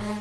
The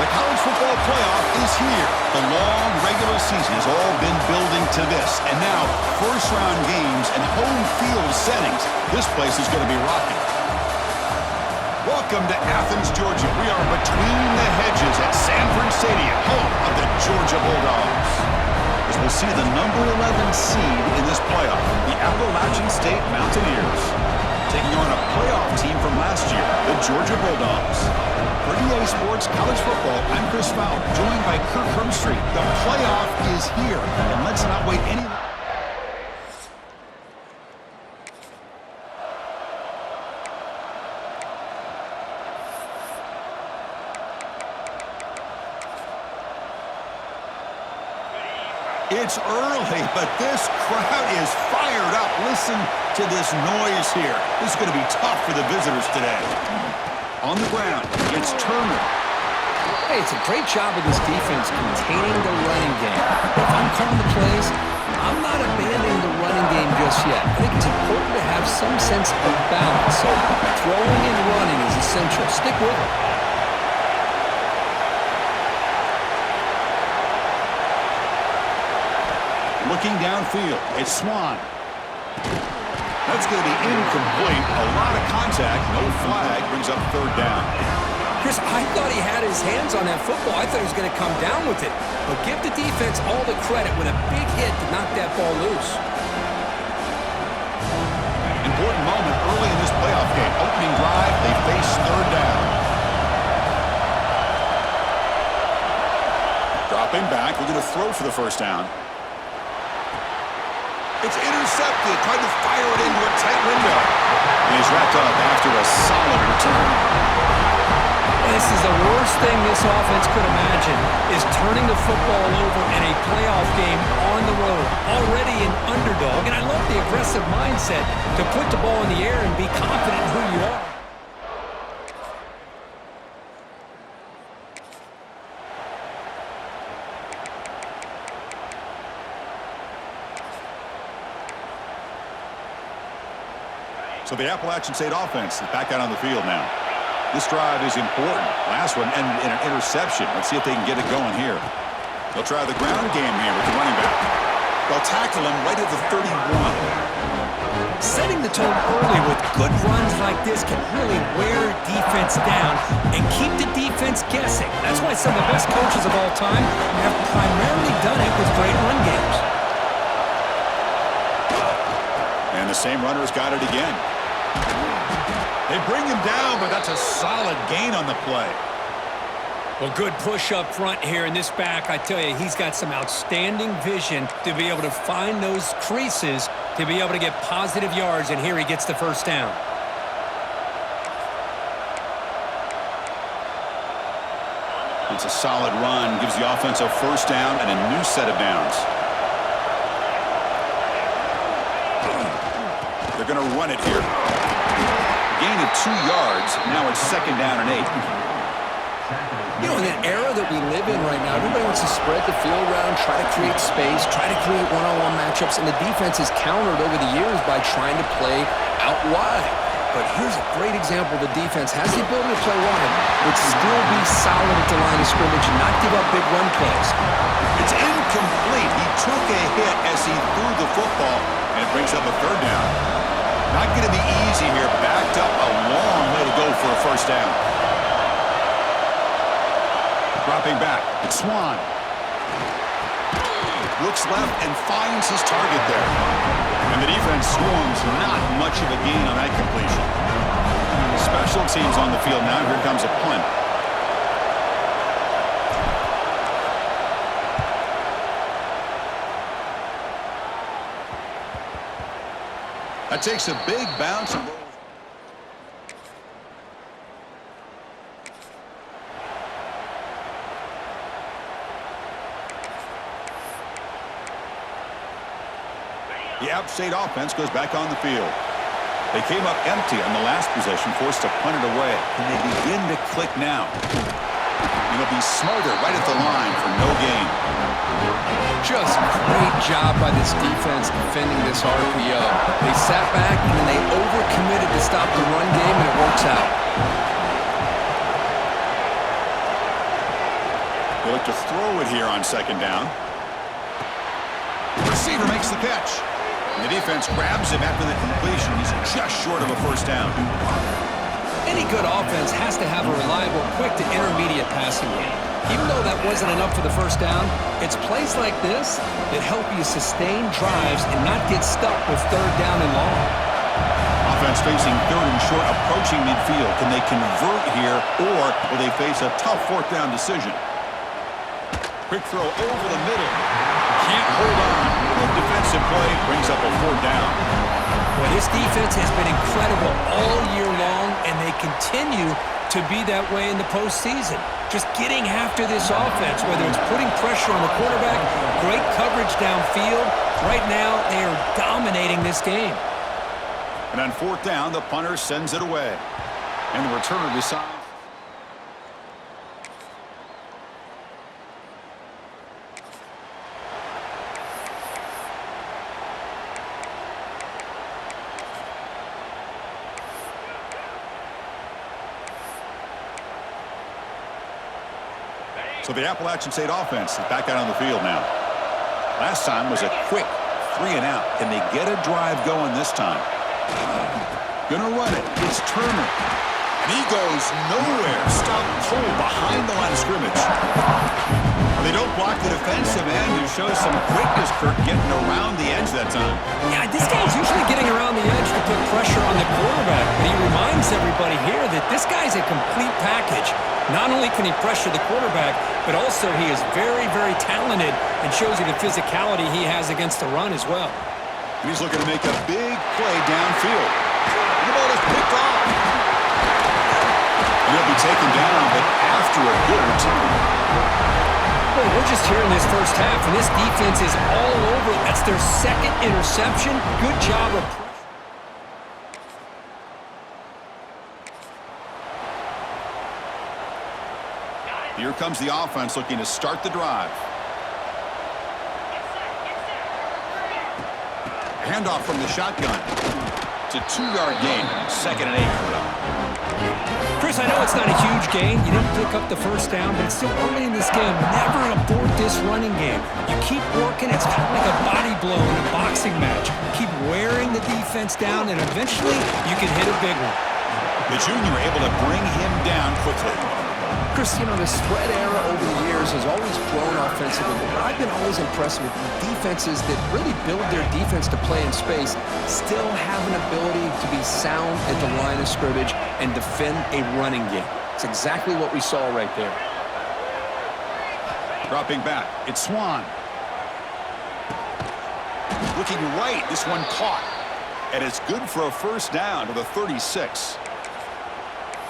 college football playoff is here. The long regular season has all been building to this. And now, first-round games and home field settings. This place is going to be rocking. Welcome to Athens, Georgia. We are between the hedges at Sanford Stadium, home of the Georgia Bulldogs. As we'll see the number 11 seed in this playoff, the Appalachian State Mountaineers, taking on a playoff team from last year, the Georgia Bulldogs. For EA Sports College Football, I'm Chris Fowler, joined by Kirk Herbstreit. The playoff is here, and let's not wait any... It's early, but this crowd is fired up. Listen to this noise here. This is going to be tough for the visitors today. On the ground, it's Turner. Hey, it's a great job of this defense containing the running game. If I'm calling the plays, I'm not abandoning the running game just yet. I think it's important to have some sense of balance. So throwing and running is essential. Stick with it. Looking downfield, it's Swan. That's going to be incomplete. A lot of contact, no flag, brings up third down. Chris, I thought he had his hands on that football. I thought he was going to come down with it. But give the defense all the credit with a big hit to knock that ball loose. Important moment early in this playoff game. Opening drive, they face third down. Dropping back, looking to throw for the first down. It's intercepted, trying to fire it into a tight window. And he's wrapped up after a solid return. This is the worst thing this offense could imagine, is turning the football over in a playoff game on the road. Already an underdog, and I love the aggressive mindset to put the ball in the air and be confident in who you are. So the Appalachian State offense is back out on the field now. This drive is important. Last one ended in an interception. Let's see if they can get it going here. They'll try the ground game here with the running back. They'll tackle him right at the 31. Setting the tone early with good runs like this can really wear defense down and keep the defense guessing. That's why some of the best coaches of all time have primarily done it with great run games. And the same runner's got it again. They bring him down, but that's a solid gain on the play. Well, good push up front here in this back. I tell you, he's got some outstanding vision to be able to find those creases, to be able to get positive yards, and here he gets the first down. It's a solid run, gives the offense a first down and a new set of downs. They're going to run it here. Gain of 2 yards. Now it's second down and 8. You know, in an era that we live in right now, everybody wants to spread the field around, try to create space, try to create one-on-one matchups, and the defense has countered over the years by trying to play out wide. But here's a great example. The defense has the ability to play wide, but still be solid at the line of scrimmage and not give up big run plays. It's incomplete. He took a hit as he threw the football, and it brings up a third down. Not going to be easy here. Backed up a long way to go for a first down. Dropping back. It's Swan. Looks left and finds his target there. And the defense swarms not much of a gain on that completion. Special teams on the field now. Here comes a punt. That takes a big bounce and rolls. The App State offense goes back on the field. They came up empty on the last possession, forced to punt it away. Can they begin to click now? And they'll be smarter right at the line for no gain. Just great job by this defense defending this RPO. They sat back and then they overcommitted to stop the run game, and it works out. They look to throw it here on second down. The receiver makes the catch. And the defense grabs him after the completion. He's just short of a first down. Any good offense has to have a reliable, quick to intermediate passing game. Even though that wasn't enough for the first down, it's plays like this that help you sustain drives and not get stuck with third down and long. Offense facing third and short, approaching midfield. Can they convert here, or will they face a tough fourth down decision? Quick throw over the middle. Can't hold on. Good defensive play. Brings up a fourth down. Well, this defense has been incredible all year long, and they continue to be that way in the postseason. Just getting after this offense, whether it's putting pressure on the quarterback, great coverage downfield. Right now, they are dominating this game. And on fourth down, the punter sends it away. And the returner decides. So the Appalachian State offense is back out on the field now. Last time was a quick 3 and out. Can they get a drive going this time? Gonna run it. It's Turner. And he goes nowhere. Stopped cold behind the line of scrimmage. They don't block the defensive end, who shows some quickness, Kirk, getting around the edge that time. Yeah, this guy's usually getting around the edge to put pressure on the quarterback, but he reminds everybody here that this guy's a complete package. Not only can he pressure the quarterback, but also he is very, very talented and shows you the physicality he has against the run as well. And he's looking to make a big play downfield. And the ball is picked off. And he'll be taken down, but after a good return. Boy, we're just here in this first half, and this defense is all over. That's their second interception. Good job of pressure. Here comes the offense looking to start the drive. Handoff from the shotgun. It's a 2-yard gain. 2nd and 8 coming up. Chris, I know it's not a huge gain. You didn't pick up the first down, but it's still early in this game. Never abort this running game. You keep working. It's kind of like a body blow in a boxing match. Keep wearing the defense down, and eventually you can hit a big one. The junior able to bring him down quickly. Chris, you know, the spread era over the years has always grown offensively, but what I've been always impressed with the defenses that really build their defense to play in space still have an ability to be sound at the line of scrimmage and defend a running game. It's exactly what we saw right there. Dropping back, it's Swan. Looking right, this one caught. And it's good for a first down to the 36.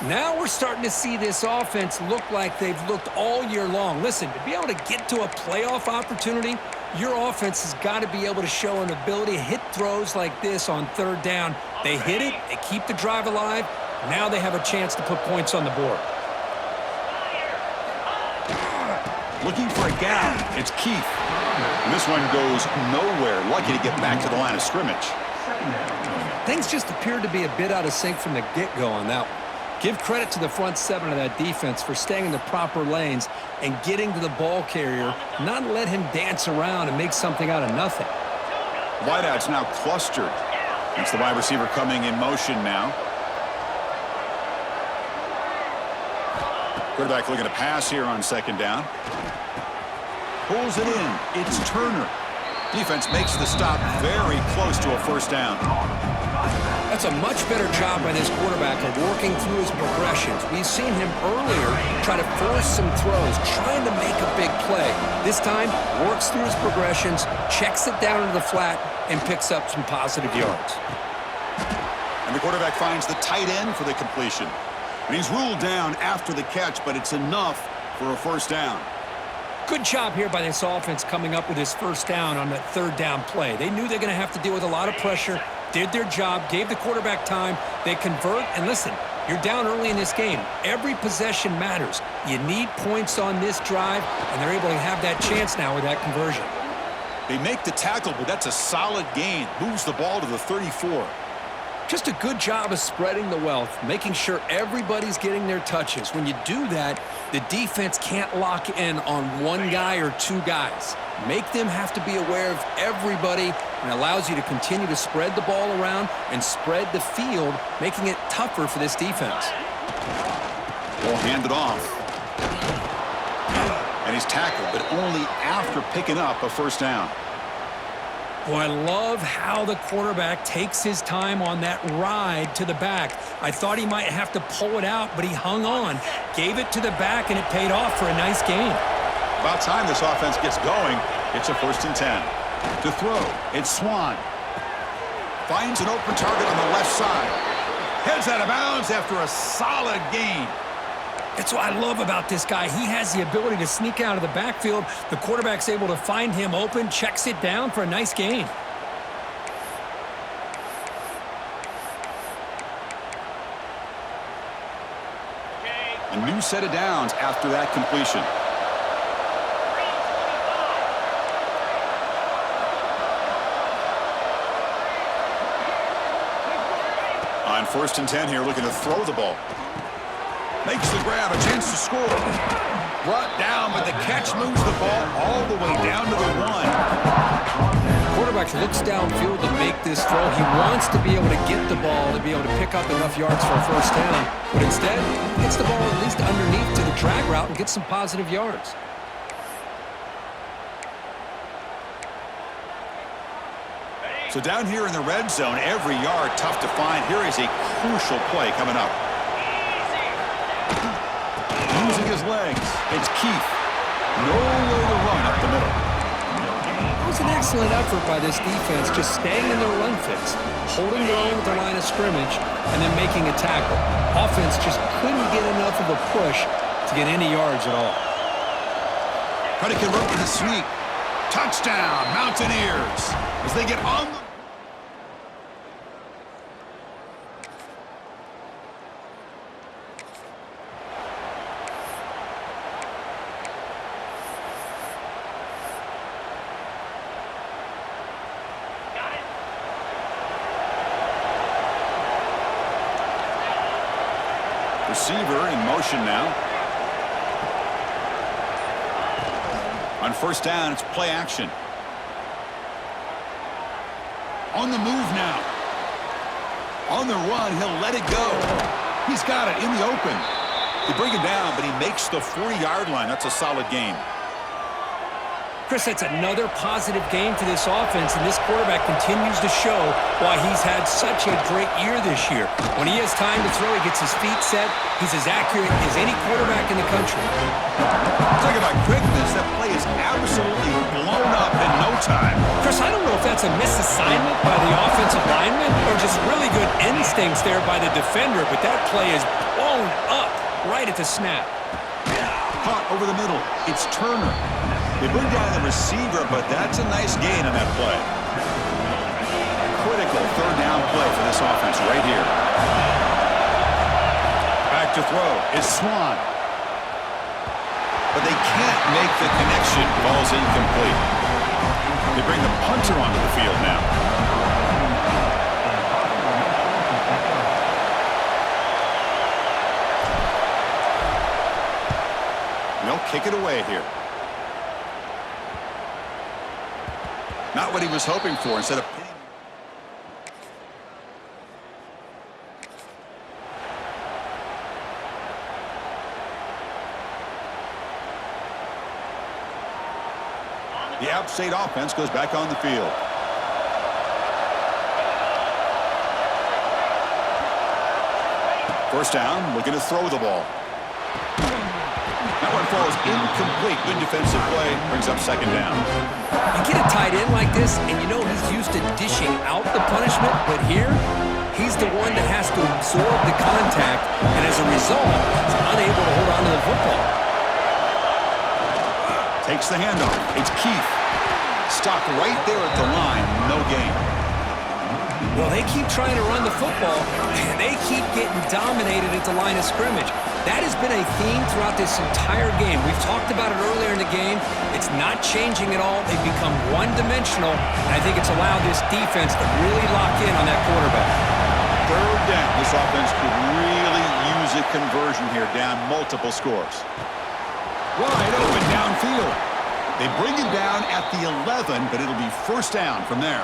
Now we're starting to see this offense look like they've looked all year long. Listen, to be able to get to a playoff opportunity, your offense has got to be able to show an ability to hit throws like this on third down. They hit it, they keep the drive alive. Now they have a chance to put points on the board. Looking for a gap. It's Keith. And this one goes nowhere. Lucky to get back to the line of scrimmage. Things just appeared to be a bit out of sync from the get-go on that one. Give credit to the front seven of that defense for staying in the proper lanes and getting to the ball carrier, not let him dance around and make something out of nothing. Wideout's now clustered. It's the wide receiver coming in motion now. Quarterback looking to pass here on second down. Pulls it in. It's Turner. Defense makes the stop very close to a first down. That's a much better job by this quarterback of working through his progressions. We've seen him earlier try to force some throws, trying to make a big play. This time, works through his progressions, checks it down into the flat, and picks up some positive yards. And the quarterback finds the tight end for the completion. And he's ruled down after the catch, but it's enough for a first down. Good job here by this offense coming up with this first down on that third down play. They knew they're going to have to deal with a lot of pressure, did their job, gave the quarterback time. They convert, and listen, you're down early in this game. Every possession matters. You need points on this drive, and they're able to have that chance now with that conversion. They make the tackle, but that's a solid gain. Moves the ball to the 34. Just a good job of spreading the wealth, making sure everybody's getting their touches. When you do that, the defense can't lock in on one guy or two guys. Make them have to be aware of everybody, and allows you to continue to spread the ball around and spread the field, making it tougher for this defense. Ball handed off. And he's tackled, but only after picking up a first down. Boy, I love how the quarterback takes his time on that ride to the back. I thought he might have to pull it out, but he hung on, gave it to the back, and it paid off for a nice gain. About time this offense gets going. It's a 1st and 10. To throw, it's Swan. Finds an open target on the left side. Heads out of bounds after a solid gain. That's what I love about this guy. He has the ability to sneak out of the backfield. The quarterback's able to find him open, checks it down for a nice gain. A new set of downs after that completion. On 1st and 10 here, looking to throw the ball. Makes the grab, a chance to score. Brought down, but the catch moves the ball all the way down to the 1. Quarterback looks downfield to make this throw. He wants to be able to get the ball to be able to pick up enough yards for a first down, but instead, he gets the ball at least underneath to the drag route and gets some positive yards. So down here in the red zone, every yard tough to find. Here is a crucial play coming up. Using his legs, it's Keith. Nowhere to run up the middle. It was an excellent effort by this defense, just staying in their run fix, holding their own with the line of scrimmage, and then making a tackle. Offense just couldn't get enough of a push to get any yards at all. Trying to convert with a sneak. Touchdown, Mountaineers, as they get on the... Receiver in motion now. On 1st down, it's play action. On the move now. On the run, he'll let it go. He's got it in the open. They bring him down, but he makes the 40-yard line. That's a solid gain. Chris, that's another positive game for this offense, and this quarterback continues to show why he's had such a great year this year. When he has time to throw, he gets his feet set. He's as accurate as any quarterback in the country. Talking about quickness, that play is absolutely blown up in no time. Chris, I don't know if that's a misassignment by the offensive lineman or just really good instincts there by the defender, but that play is blown up right at the snap. Caught over the middle. It's Turner. They bring down the receiver, but that's a nice gain on that play. Critical 3rd down play for this offense right here. Back to throw is Swan. But they can't make the connection. Ball's incomplete. They bring the punter onto the field now. And they'll kick it away here. Not what he was hoping for. Instead of pinning. The App State offense goes back on the field. First down, looking to throw the ball. That one falls incomplete. Good defensive play. Brings up 2nd down. You get a tight end like this, and you know he's used to dishing out the punishment, but here, he's the one that has to absorb the contact, and as a result, he's unable to hold on to the football. Takes the handoff. It's Keith. Stopped right there at the line. No gain. Well, they keep trying to run the football, and they keep getting dominated at the line of scrimmage. That has been a theme throughout this entire game. We've talked about it earlier in the game. It's not changing at all. They've become one-dimensional, and I think it's allowed this defense to really lock in on that quarterback. Third down. This offense could really use a conversion here, down multiple scores. Wide open downfield. They bring him down at the 11, but it'll be first down from there.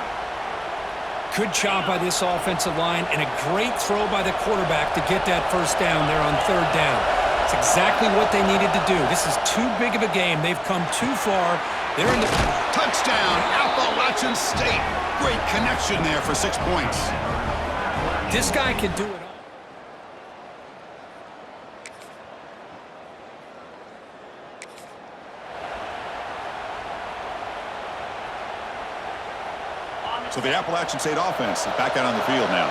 Good job by this offensive line, and a great throw by the quarterback to get that first down there on third down. It's exactly what they needed to do. This is too big of a game. They've come too far. They're in the... Touchdown, Appalachian State. Great connection there for 6 points. This guy can do it all. So the Appalachian State offense is back out on the field now.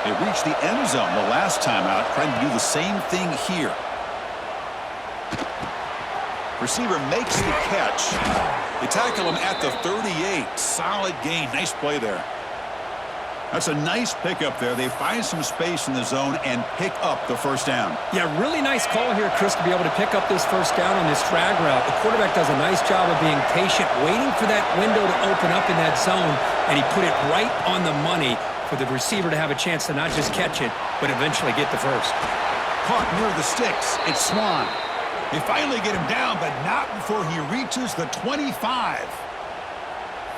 They reached the end zone the last time out, trying to do the same thing here. Receiver makes the catch. They tackle him at the 38. Solid gain. Nice play there. That's a nice pickup there. They find some space in the zone and pick up the first down. Yeah, really nice call here, Chris, to be able to pick up this first down on this drag route. The quarterback does a nice job of being patient, waiting for that window to open up in that zone, and he put it right on the money for the receiver to have a chance to not just catch it, but eventually get the first. Caught near the sticks. It's Swan. They finally get him down, but not before he reaches the 25.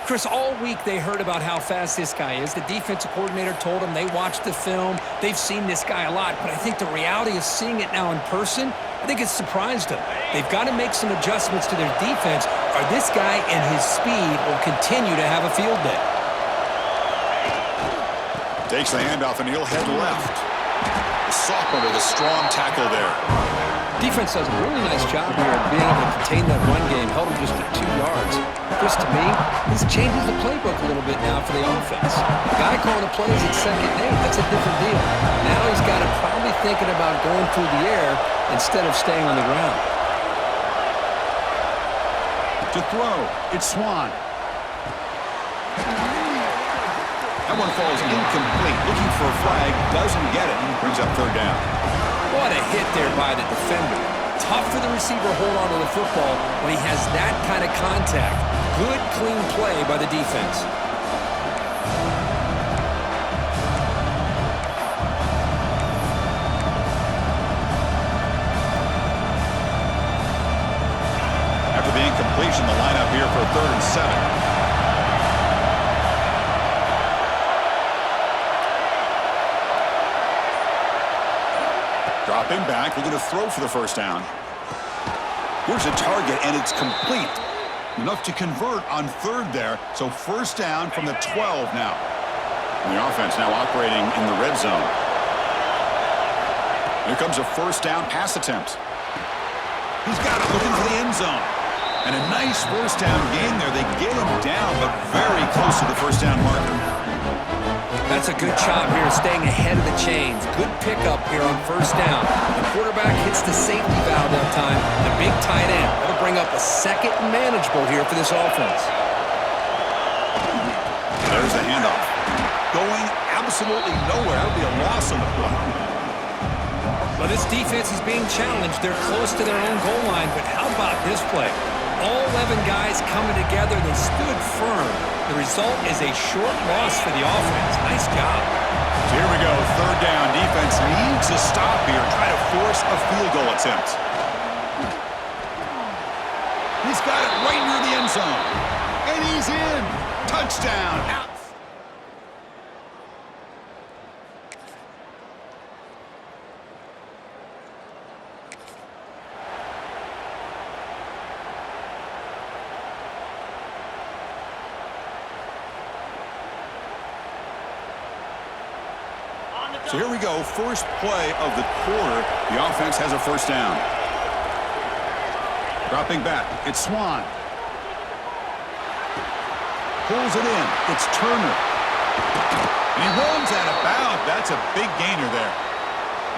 Chris, all week they heard about how fast this guy is. The defensive coordinator told them they watched the film. They've seen this guy a lot, but I think the reality of seeing it now in person, I think it's surprised them. They've got to make some adjustments to their defense, or this guy and his speed will continue to have a field day. Takes the handoff, and he'll head left. The sophomore with a strong tackle there. Defense does a really nice job here of being able to contain that run game, held him just for 2 yards. Chris, to me, this changes the playbook a little bit now for the offense. The guy calling the plays at second and 8, that's a different deal. Now he's got him probably thinking about going through the air instead of staying on the ground. To throw, it's Swan. That one falls incomplete. Looking for a flag, doesn't get it, and brings up third down. What a hit there by the defender. Tough for the receiver to hold on to the football when he has that kind of contact. Good, clean play by the defense. After the incompletion, the lineup here for 3rd and 7. Dropping back, looking to throw for the first down. Here's a target, and it's complete. Enough to convert on 3rd there, so first down from the 12 now. And the offense now operating in the red zone. Here comes a first down pass attempt. He's got it, looking for the end zone. And a nice first down gain there. They get him down, but very close to the first down marker. That's a good job here, staying ahead of the chains. Good pickup here on first down. The quarterback hits the safety valve that time. The big tight end. That'll bring up a second and manageable here for this offense. There's the handoff. Going absolutely nowhere. That would be a loss on the play. Well, this defense is being challenged. They're close to their own goal line, but how about this play? All 11 guys coming together. They stood firm. The result is a short loss for the offense. Nice job. So here we go. 3rd down. Defense needs a stop here. Try to force a field goal attempt. He's got it right near the end zone. And he's in. Touchdown. Out. So here we go, first play of the quarter. The offense has a first down. Dropping back, it's Swan. Pulls it in, it's Turner. And he runs out of bounds. That's a big gainer there.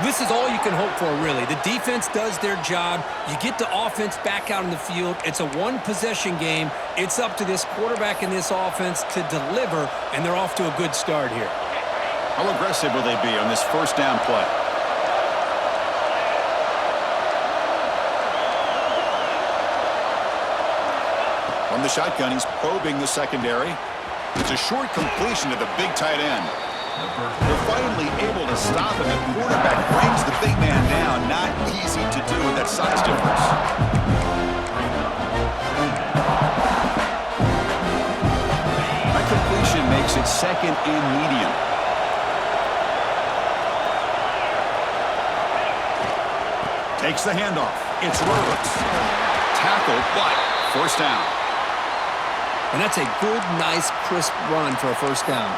This is all you can hope for, really. The defense does their job. You get the offense back out in the field. It's a one-possession game. It's up to this quarterback and this offense to deliver, and they're off to a good start here. How aggressive will they be on this first down play? From the shotgun, he's probing the secondary. It's a short completion to the big tight end. They're finally able to stop him. The quarterback brings the big man down. Not easy to do with that size difference. That completion makes it second and medium. Takes the handoff. It's Rhodes. Tackled, but first down. And that's a good, nice, crisp run for a first down.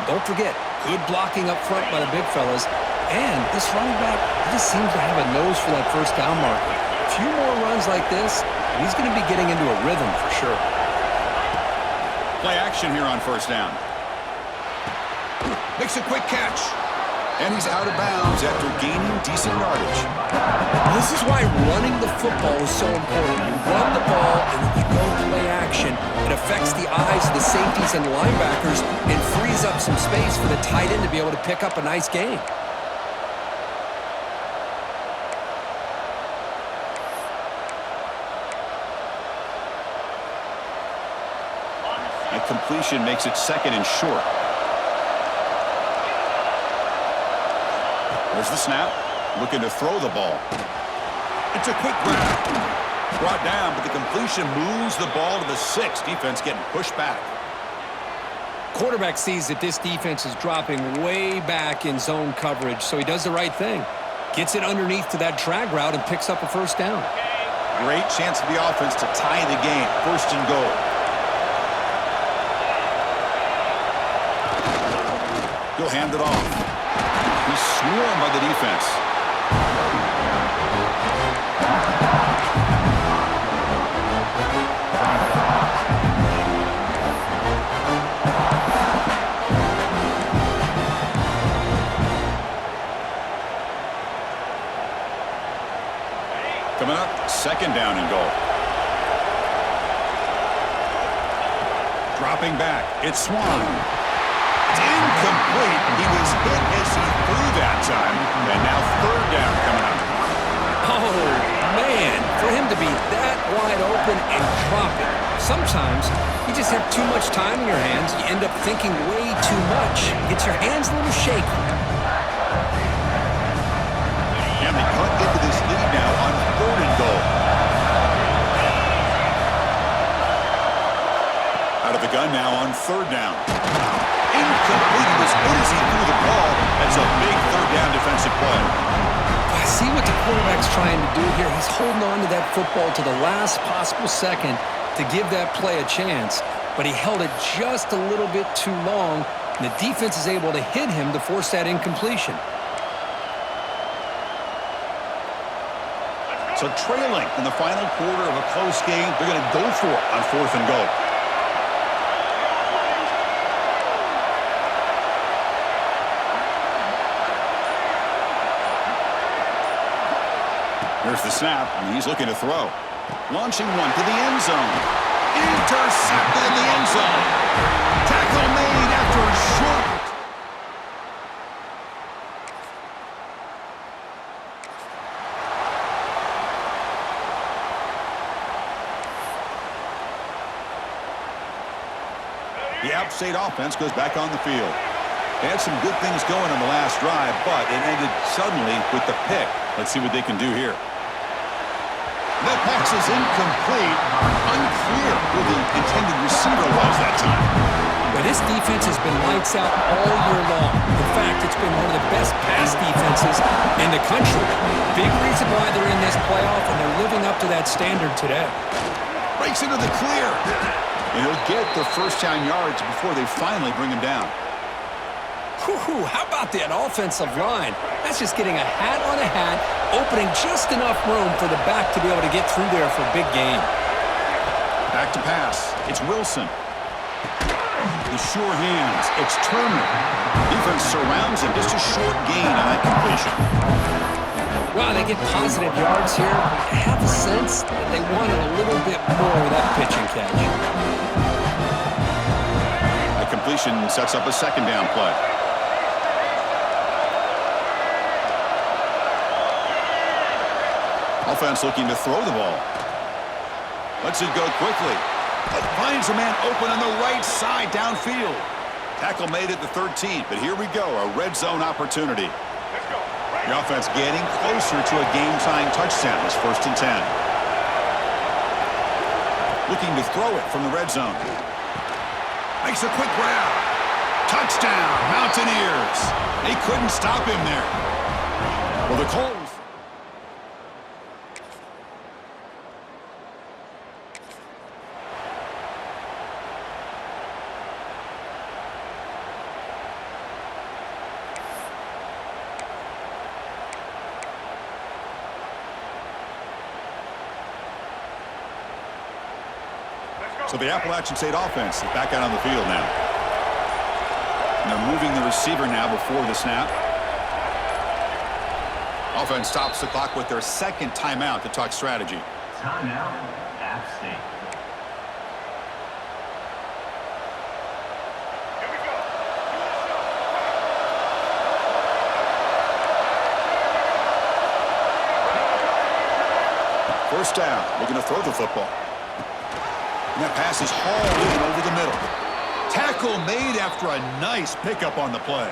Don't forget, good blocking up front by the big fellas. And this running back, he just seems to have a nose for that first down marker. A few more runs like this, and he's going to be getting into a rhythm for sure. Play action here on first down. Makes a quick catch. And he's out of bounds after gaining decent yardage. This is why running the football is so important. You run the ball and then you go play action. It affects the eyes of the safeties and the linebackers and frees up some space for the tight end to be able to pick up a nice gain. That completion makes it second and short. There's the snap. Looking to throw the ball. It's a quick grab. Brought down, but the completion moves the ball to the 6. Defense getting pushed back. Quarterback sees that this defense is dropping way back in zone coverage, so he does the right thing. Gets it underneath to that drag route and picks up a first down. Great chance for the offense to tie the game. First and goal. He'll hand it off. He's swarmed by the defense. Coming up, second down and goal. Dropping back, it's Swan. It's incomplete. He was hit as he threw that time. And now third down coming up. Oh, man, for him to be that wide open and drop it. Sometimes you just have too much time in your hands. You end up thinking way too much. Gets your hands a little shaky. And they cut into this lead now on third and goal. Out of the gun now on third down. Incomplete as good as he threw the ball. That's a big third down defensive play. I see what the quarterback's trying to do here. He's holding on to that football to the last possible second to give that play a chance, but he held it just a little bit too long, and the defense is able to hit him to force that incompletion. So trailing in the final quarter of a close game, they're going to go for it on fourth and goal. There's the snap, and he's looking to throw. Launching one to the end zone. Intercepted in the end zone. Tackle made after a short. The App State offense goes back on the field. They had some good things going on the last drive, but it ended suddenly with the pick. Let's see what they can do here. The pass is incomplete. Unclear who the intended receiver was that time. But this defense has been lights out all year long. In fact, it's been one of the best pass defenses in the country. Big reason why they're in this playoff, and they're living up to that standard today. Breaks into the clear. And he'll get the first down yards before they finally bring him down. Whew, how about that offensive line? That's just getting a hat on a hat, opening just enough room for the back to be able to get through there for a big gain. Back to pass. It's Wilson. The sure hands. It's Turner. Defense surrounds him. Just a short gain on that completion. Well, they get positive yards here. I have a sense that they wanted a little bit more with that pitch and catch. The completion sets up a second down play. Offense looking to throw the ball. Lets it go quickly. Finds a man open on the right side downfield. Tackle made at the 13th, but here we go, a red zone opportunity. The offense getting closer to a game-tying touchdown. It's 1st and 10. Looking to throw it from the red zone. Makes a quick grab. Touchdown, Mountaineers. They couldn't stop him there. Well, the call was... So the Appalachian State offense is back out on the field now. And they're moving the receiver now before the snap. Offense stops the clock with their second timeout to talk strategy. Timeout, App State. First down, looking to throw the football. And that pass is hauled in over the middle. Tackle made after a nice pickup on the play.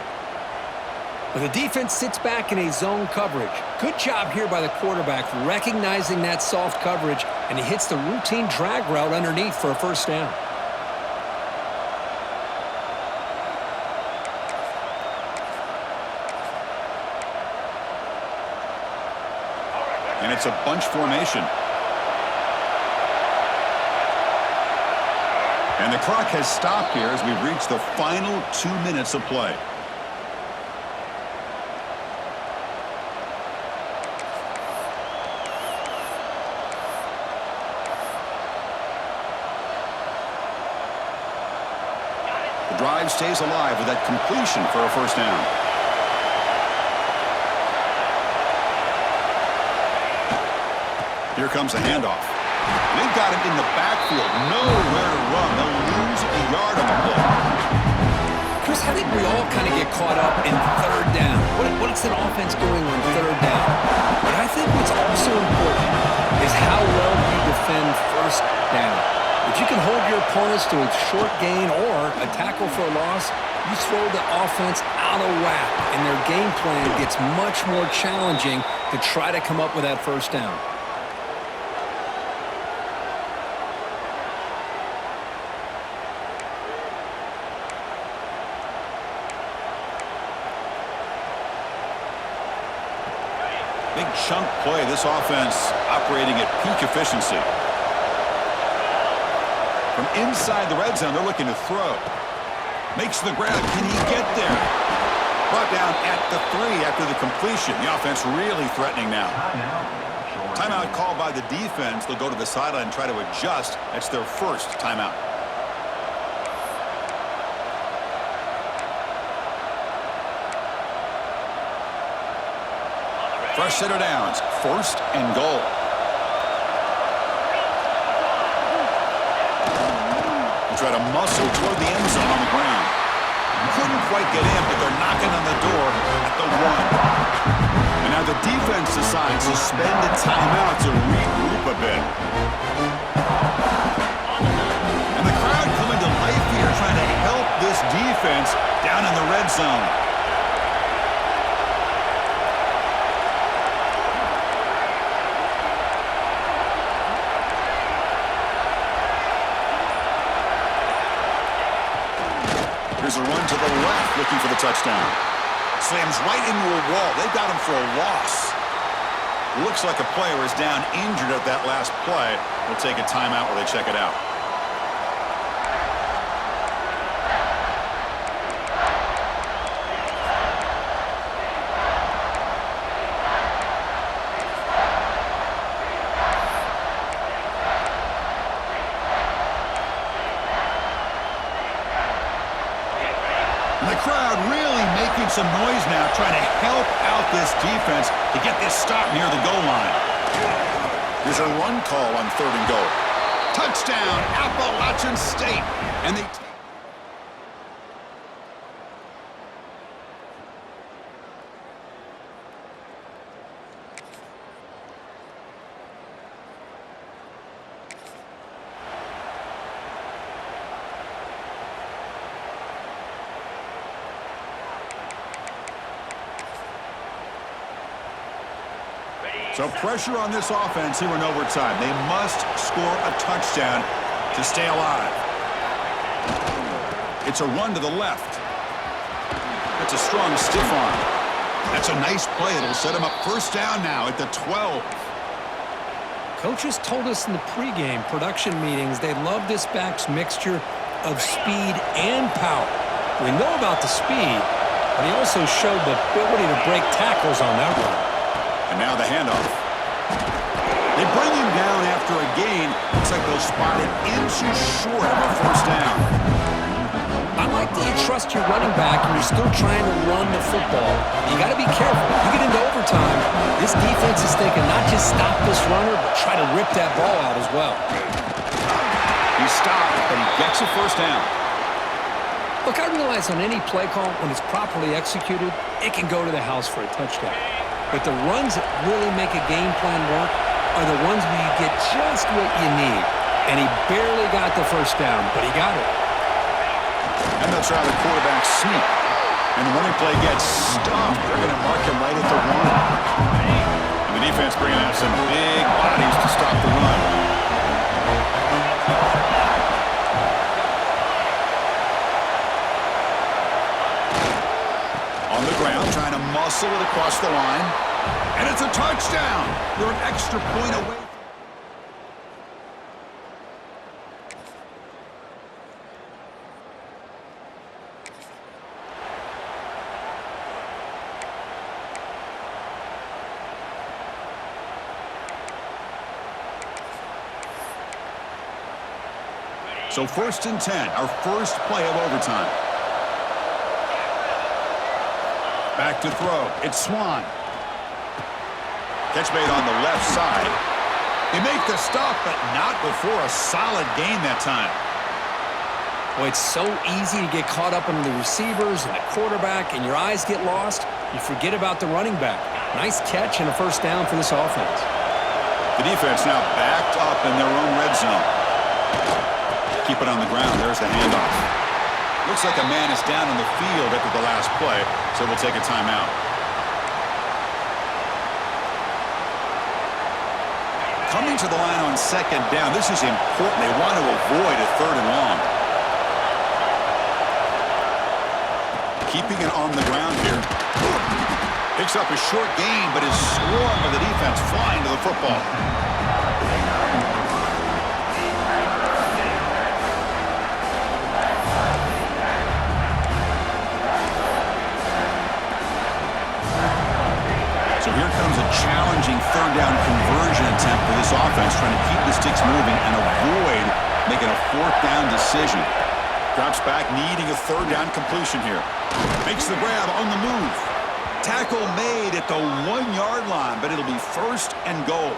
But the defense sits back in a zone coverage. Good job here by the quarterback recognizing that soft coverage, and he hits the routine drag route underneath for a first down. And it's a bunch formation. And the clock has stopped here as we've reached the final 2 minutes of play. The drive stays alive with that completion for a first down. Here comes the handoff. They've got him in the backfield. Nowhere to run. They'll lose a yard on the play. Chris, I think we all kind of get caught up in third down. What's an offense doing on third down? But I think what's also important is how well you defend first down. If you can hold your opponents to a short gain or a tackle for a loss, you throw the offense out of whack, and their game plan gets much more challenging to try to come up with that first down. Big chunk play. This offense operating at peak efficiency. From inside the red zone, they're looking to throw. Makes the grab. Can he get there? Brought down at the 3 after the completion. The offense really threatening now. Timeout called by the defense. They'll go to the sideline and try to adjust. That's their first timeout. Fresh set of downs. 1st and goal. Try to muscle toward the end zone on the ground. Couldn't quite get in, but they're knocking on the door at the 1. And now the defense decides to suspend a timeout to regroup a bit. And the crowd coming to life here trying to help this defense down in the red zone. Here's a run to the left, looking for the touchdown. Slams right into a wall. They've got him for a loss. Looks like a player is down injured at that last play. We'll take a timeout while they check it out. And the crowd really making some noise now, trying to help out this defense to get this stop near the goal line. Here's a run call on 3rd and goal. Touchdown, Appalachian State. And they... So pressure on this offense here in overtime. They must score a touchdown to stay alive. It's a run to the left. That's a strong stiff arm. That's a nice play. It'll set him up 1st down now at the 12. Coaches told us in the pregame production meetings they love this back's mixture of speed and power. We know about the speed, but he also showed the ability to break tackles on that one. And now the handoff. They bring him down after a gain. Looks like they'll spot it inches short of a 1st down. I like that you trust your running back and you're still trying to run the football. You got to be careful. You get into overtime, this defense is thinking not just stop this runner, but try to rip that ball out as well. He stopped, but he gets a 1st down. Look, I realize on any play call, when it's properly executed, it can go to the house for a touchdown. But the runs that really make a game plan work are the ones where you get just what you need. And he barely got the 1st down, but he got it. And they'll try the quarterback sneak. And the running play gets stuffed. They're going to mark him right at the 1. And the defense bringing out some big bodies to stop the run. On the ground, trying to muscle it across the line. And it's a touchdown. They're an extra point away. So 1st and 10, our first play of overtime. Back to throw. It's Swan. Catch made on the left side. They make the stop, but not before a solid gain that time. Well, it's so easy to get caught up in the receivers and the quarterback, and your eyes get lost. You forget about the running back. Nice catch and a 1st down for this offense. The defense now backed up in their own red zone. Keep it on the ground. There's the handoff. Looks like a man is down on the field after the last play, so we'll take a timeout. Coming to the line on 2nd down. This is important. They want to avoid a 3rd and long. Keeping it on the ground here. Picks up a short gain, but is swarmed by the defense flying to the football. So here comes a challenging 3rd down conversion attempt for this offense, trying to keep the sticks moving and avoid making a 4th down decision. Drops back, needing a 3rd down completion here. Makes the grab on the move. Tackle made at the 1-yard line, but it'll be 1st and goal.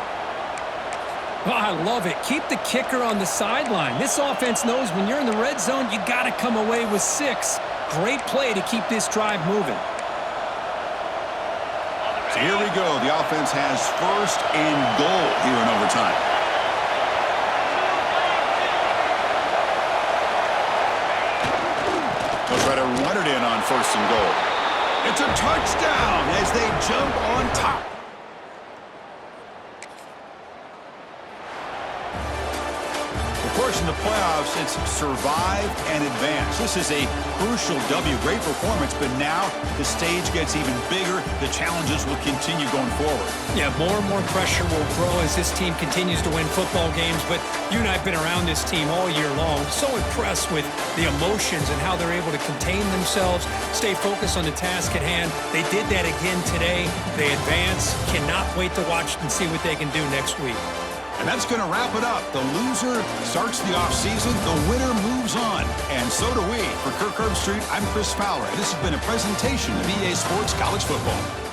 Oh, I love it. Keep the kicker on the sideline. This offense knows when you're in the red zone, you got to come away with 6. Great play to keep this drive moving. So here we go. The offense has 1st and goal here in overtime. They'll try to run it in on 1st and goal. It's a touchdown as they jump on top. Of course, in the playoffs, it's survive and advance. This is a crucial W. Great performance, but now the stage gets even bigger. The challenges will continue going forward. Yeah, more and more pressure will grow as this team continues to win football games, but you and I have been around this team all year long. So impressed with the emotions and how they're able to contain themselves, stay focused on the task at hand. They did that again today. They advance. Cannot wait to watch and see what they can do next week. And that's going to wrap it up. The loser starts the offseason. The winner moves on. And so do we. For Kirk Herbstreit, I'm Chris Fowler. This has been a presentation of EA Sports College Football.